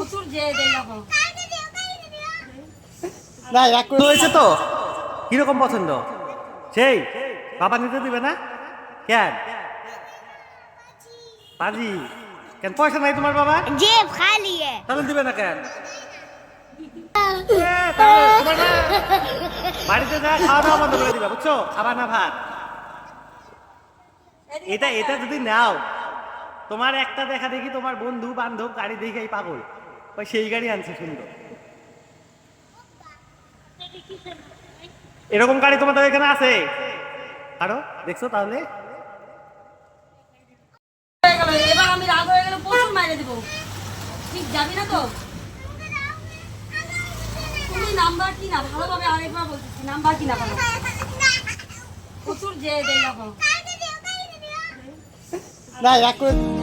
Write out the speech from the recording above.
প্রচুর যে দেই এখন না এক করে হয়েছে তো কিরকম পছন্দ সেই বাবা নিতে দিবে না কেন পাজি কেন পয়সা নাই তোমার বাবা जेब खाली है তাহলে দিবে না কেন বাড়িতে যা খাওয়া দাওয়া বন্ধ করে দিবে বুঝছো খাবার না ভাত এটা এটা যদি নাও তোমার একটা দেখা দেখি তোমার বন্ধু বান্ধব গাড়ি দেখেই পাগল ওই সেই গাড়ি আনছে সুন্দর এরকম গাড়ি তোমাদের এখানে আছে আরো দেখছো তাহলে হয়ে গেল এবার আমি রাগ হয়ে গেলে প্রচুর মাইরে দিব ঠিক যাবি না তো তুমি নাম্বার কি না ভালোভাবে আরেকবার বলতেছি নাম্বার কি না বলো প্রচুর যে দেই এখন না এক করে